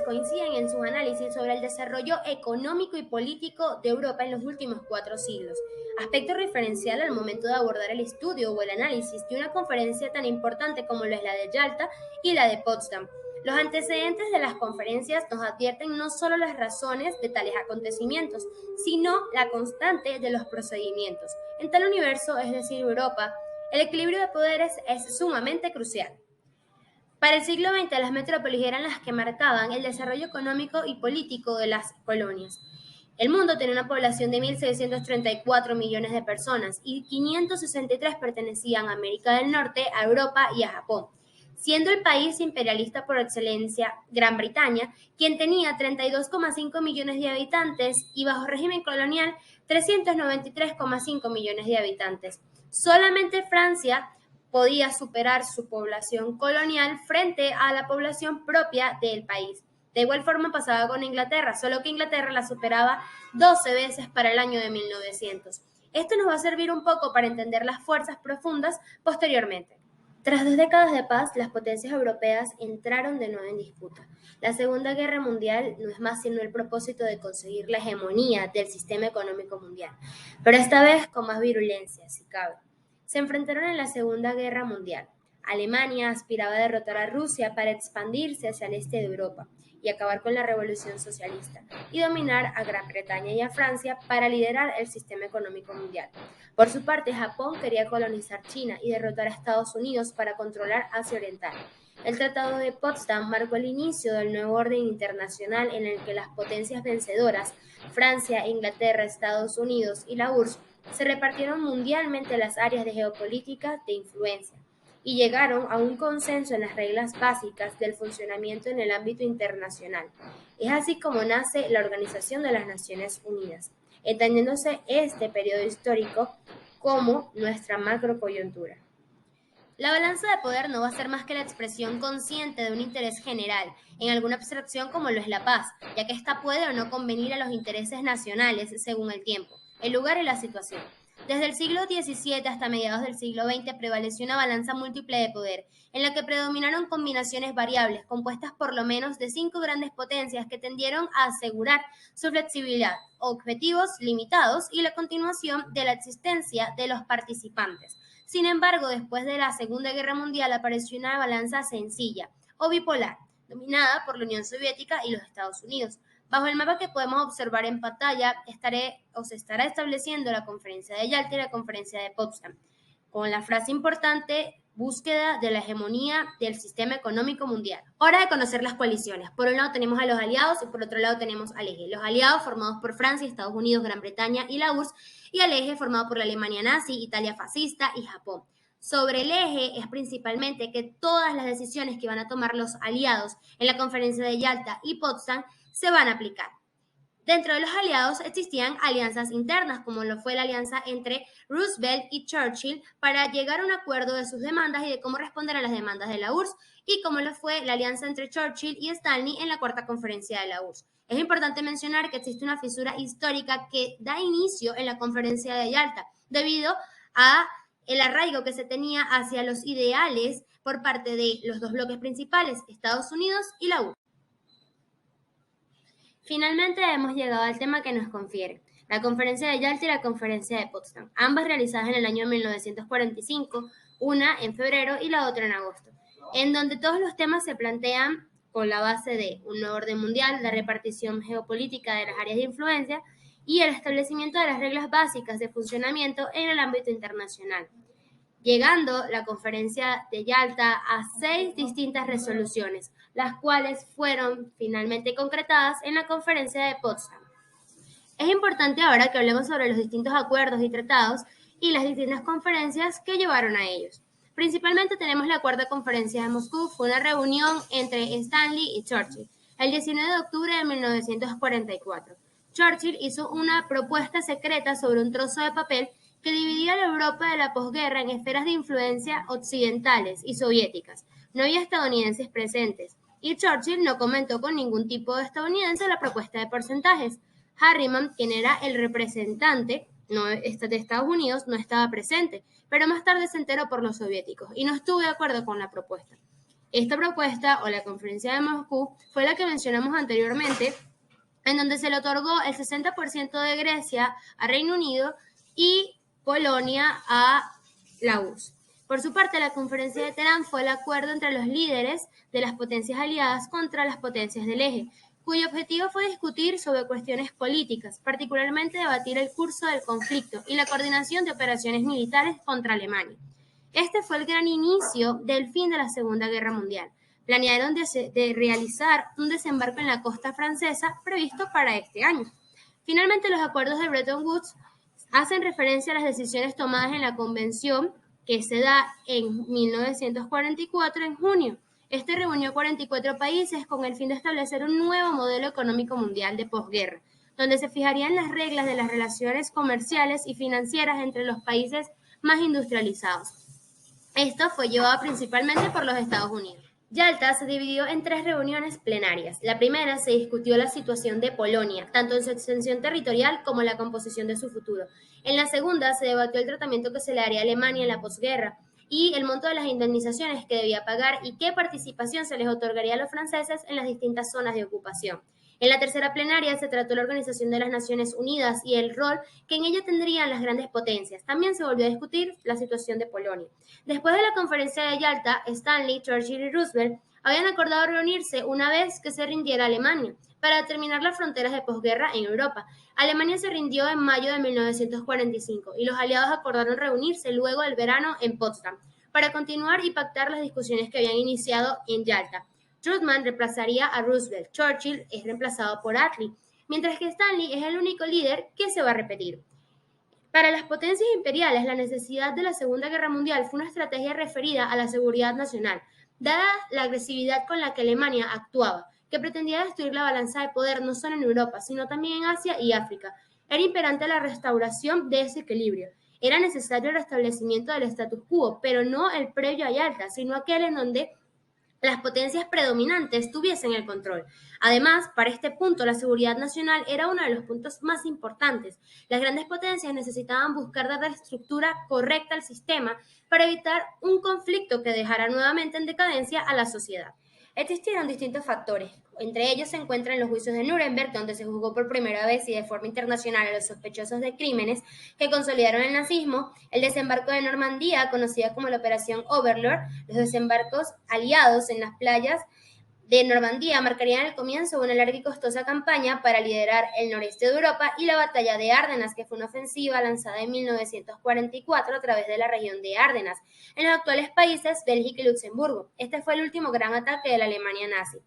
coinciden en sus análisis sobre el desarrollo económico y político de Europa en los últimos 4 siglos, aspecto referencial al momento de abordar el estudio o el análisis de una conferencia tan importante como lo es la de Yalta y la de Potsdam. Los antecedentes de las conferencias nos advierten no solo las razones de tales acontecimientos, sino la constante de los procedimientos. En tal universo, es decir, Europa, el equilibrio de poderes es sumamente crucial. Para el siglo XX, las metrópolis eran las que marcaban el desarrollo económico y político de las colonias. El mundo tenía una población de 1.634 millones de personas y 563 pertenecían a América del Norte, a Europa y a Japón, siendo el país imperialista por excelencia Gran Bretaña, quien tenía 32,5 millones de habitantes y bajo régimen colonial 393,5 millones de habitantes. Solamente Francia podía superar su población colonial frente a la población propia del país. De igual forma pasaba con Inglaterra, solo que Inglaterra la superaba 12 veces para el año de 1900. Esto nos va a servir un poco para entender las fuerzas profundas posteriormente. Tras 2 décadas de paz, las potencias europeas entraron de nuevo en disputa. La Segunda Guerra Mundial no es más sino el propósito de conseguir la hegemonía del sistema económico mundial, pero esta vez con más virulencia, si cabe. Se enfrentaron en la Segunda Guerra Mundial. Alemania aspiraba a derrotar a Rusia para expandirse hacia el este de Europa y acabar con la revolución socialista, y dominar a Gran Bretaña y a Francia para liderar el sistema económico mundial. Por su parte, Japón quería colonizar China y derrotar a Estados Unidos para controlar Asia Oriental. El Tratado de Potsdam marcó el inicio del nuevo orden internacional en el que las potencias vencedoras, Francia, Inglaterra, Estados Unidos y la URSS, se repartieron mundialmente las áreas de geopolítica de influencia y llegaron a un consenso en las reglas básicas del funcionamiento en el ámbito internacional. Es así como nace la Organización de las Naciones Unidas, entendiéndose este periodo histórico como nuestra macrocoyuntura. La balanza de poder no va a ser más que la expresión consciente de un interés general, en alguna abstracción como lo es la paz, ya que ésta puede o no convenir a los intereses nacionales según el tiempo, el lugar y la situación. Desde el siglo XVII hasta mediados del siglo XX prevaleció una balanza múltiple de poder, en la que predominaron combinaciones variables compuestas por lo menos de 5 grandes potencias que tendieron a asegurar su flexibilidad, objetivos limitados y la continuación de la existencia de los participantes. Sin embargo, después de la Segunda Guerra Mundial apareció una balanza sencilla o bipolar, dominada por la Unión Soviética y los Estados Unidos. Bajo el mapa que podemos observar en pantalla, se estará estableciendo la conferencia de Yalta y la conferencia de Potsdam, con la frase importante: búsqueda de la hegemonía del sistema económico mundial. Hora de conocer las coaliciones. Por un lado tenemos a los aliados y por otro lado tenemos al eje. Los aliados formados por Francia, Estados Unidos, Gran Bretaña y la URSS, y al eje formado por la Alemania nazi, Italia fascista y Japón. Sobre el eje es principalmente que todas las decisiones que van a tomar los aliados en la conferencia de Yalta y Potsdam se van a aplicar. Dentro de los aliados existían alianzas internas, como lo fue la alianza entre Roosevelt y Churchill para llegar a un acuerdo de sus demandas y de cómo responder a las demandas de la URSS, y como lo fue la alianza entre Churchill y Stanley en la cuarta conferencia de la URSS. Es importante mencionar que existe una fisura histórica que da inicio en la conferencia de Yalta, debido a el arraigo que se tenía hacia los ideales por parte de los dos bloques principales, Estados Unidos y la URSS. Finalmente hemos llegado al tema que nos confiere, la conferencia de Yalta y la conferencia de Potsdam, ambas realizadas en el año 1945, una en febrero y la otra en agosto, en donde todos los temas se plantean con la base de un nuevo orden mundial, la repartición geopolítica de las áreas de influencia y el establecimiento de las reglas básicas de funcionamiento en el ámbito internacional, llegando la conferencia de Yalta a 6 distintas resoluciones, las cuales fueron finalmente concretadas en la conferencia de Potsdam. Es importante ahora que hablemos sobre los distintos acuerdos y tratados y las distintas conferencias que llevaron a ellos. Principalmente tenemos la Cuarta Conferencia de Moscú, fue una reunión entre Stanley y Churchill, el 19 de octubre de 1944. Churchill hizo una propuesta secreta sobre un trozo de papel que dividía la Europa de la posguerra en esferas de influencia occidentales y soviéticas. No había estadounidenses presentes, y Churchill no comentó con ningún tipo de estadounidense la propuesta de porcentajes. Harriman, quien era el representante de Estados Unidos, no estaba presente, pero más tarde se enteró por los soviéticos y no estuvo de acuerdo con la propuesta. Esta propuesta, o la Conferencia de Moscú, fue la que mencionamos anteriormente, en donde se le otorgó el 60% de Grecia a Reino Unido y Polonia a la URSS. Por su parte, la Conferencia de Teherán fue el acuerdo entre los líderes de las potencias aliadas contra las potencias del eje, cuyo objetivo fue discutir sobre cuestiones políticas, particularmente debatir el curso del conflicto y la coordinación de operaciones militares contra Alemania. Este fue el gran inicio del fin de la Segunda Guerra Mundial. Planearon de realizar un desembarco en la costa francesa previsto para este año. Finalmente, los acuerdos de Bretton Woods hacen referencia a las decisiones tomadas en la convención que se da en 1944 en junio. Este reunió 44 países con el fin de establecer un nuevo modelo económico mundial de posguerra, donde se fijarían las reglas de las relaciones comerciales y financieras entre los países más industrializados. Esto fue llevado principalmente por los Estados Unidos. Yalta se dividió en 3 reuniones plenarias. La primera se discutió la situación de Polonia, tanto en su extensión territorial como la composición de su futuro. En la segunda se debatió el tratamiento que se le haría a Alemania en la posguerra y el monto de las indemnizaciones que debía pagar y qué participación se les otorgaría a los franceses en las distintas zonas de ocupación. En la tercera plenaria se trató la Organización de las Naciones Unidas y el rol que en ella tendrían las grandes potencias. También se volvió a discutir la situación de Polonia. Después de la conferencia de Yalta, Stanley, Churchill y Roosevelt habían acordado reunirse una vez que se rindiera Alemania para determinar las fronteras de posguerra en Europa. Alemania se rindió en mayo de 1945 y los aliados acordaron reunirse luego del verano en Potsdam para continuar y pactar las discusiones que habían iniciado en Yalta. Truman reemplazaría a Roosevelt. Churchill es reemplazado por Attlee, mientras que Stanley es el único líder que se va a repetir. Para las potencias imperiales, la necesidad de la Segunda Guerra Mundial fue una estrategia referida a la seguridad nacional, dada la agresividad con la que Alemania actuaba, que pretendía destruir la balanza de poder no solo en Europa, sino también en Asia y África. Era imperante la restauración de ese equilibrio. Era necesario el restablecimiento del status quo, pero no el previo a Yalta, sino aquel en donde las potencias predominantes tuviesen el control. Además, para este punto, la seguridad nacional era uno de los puntos más importantes. Las grandes potencias necesitaban buscar dar la estructura correcta al sistema para evitar un conflicto que dejara nuevamente en decadencia a la sociedad. Existieron distintos factores. Entre ellos se encuentran los juicios de Nuremberg, donde se juzgó por primera vez y de forma internacional a los sospechosos de crímenes que consolidaron el nazismo, el desembarco de Normandía, conocida como la Operación Overlord, los desembarcos aliados en las playas de Normandía marcarían el comienzo de una larga y costosa campaña para liderar el noreste de Europa y la batalla de Ardenas, que fue una ofensiva lanzada en 1944 a través de la región de Ardenas, en los actuales países Bélgica y Luxemburgo. Este fue el último gran ataque de la Alemania nazi.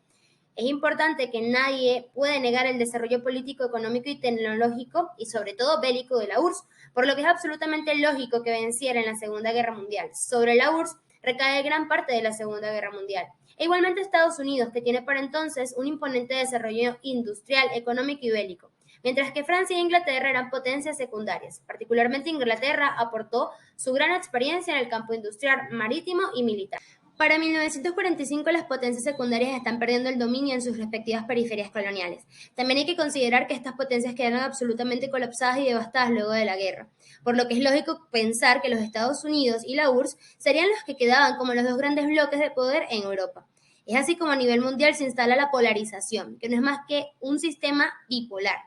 Es importante que nadie puede negar el desarrollo político, económico y tecnológico y sobre todo bélico de la URSS, por lo que es absolutamente lógico que venciera en la Segunda Guerra Mundial. Sobre la URSS recae gran parte de la Segunda Guerra Mundial. E igualmente Estados Unidos, que tiene por entonces un imponente desarrollo industrial, económico y bélico, mientras que Francia e Inglaterra eran potencias secundarias. Particularmente Inglaterra aportó su gran experiencia en el campo industrial, marítimo y militar. Para 1945 las potencias secundarias están perdiendo el dominio en sus respectivas periferias coloniales. También hay que considerar que estas potencias quedaron absolutamente colapsadas y devastadas luego de la guerra, por lo que es lógico pensar que los Estados Unidos y la URSS serían los que quedaban como los dos grandes bloques de poder en Europa. Es así como a nivel mundial se instala la polarización, que no es más que un sistema bipolar,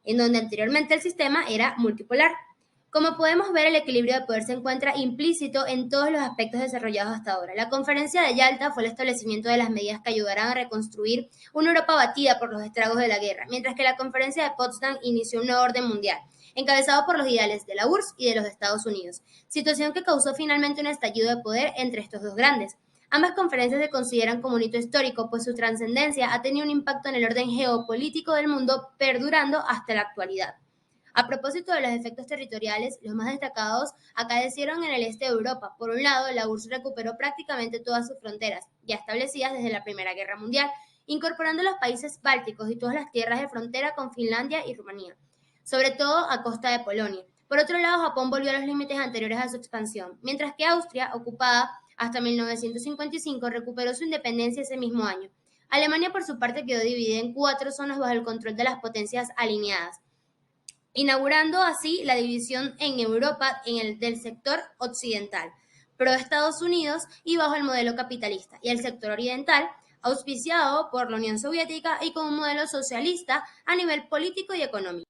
en donde anteriormente el sistema era multipolar. Como podemos ver, el equilibrio de poder se encuentra implícito en todos los aspectos desarrollados hasta ahora. La conferencia de Yalta fue el establecimiento de las medidas que ayudarán a reconstruir una Europa abatida por los estragos de la guerra, mientras que la conferencia de Potsdam inició un nuevo orden mundial, encabezado por los ideales de la URSS y de los Estados Unidos, situación que causó finalmente un estallido de poder entre estos dos grandes. Ambas conferencias se consideran como un hito histórico, pues su trascendencia ha tenido un impacto en el orden geopolítico del mundo, perdurando hasta la actualidad. A propósito de los efectos territoriales, los más destacados acaecieron en el este de Europa. Por un lado, la URSS recuperó prácticamente todas sus fronteras, ya establecidas desde la Primera Guerra Mundial, incorporando los países bálticos y todas las tierras de frontera con Finlandia y Rumanía, sobre todo a costa de Polonia. Por otro lado, Japón volvió a los límites anteriores a su expansión, mientras que Austria, ocupada hasta 1955, recuperó su independencia ese mismo año. Alemania, por su parte, quedó dividida en 4 zonas bajo el control de las potencias alineadas, inaugurando así la división en Europa del sector occidental. pro Estados Unidos y bajo el modelo capitalista, y el sector oriental, auspiciado por la Unión Soviética y con un modelo socialista a nivel político y económico.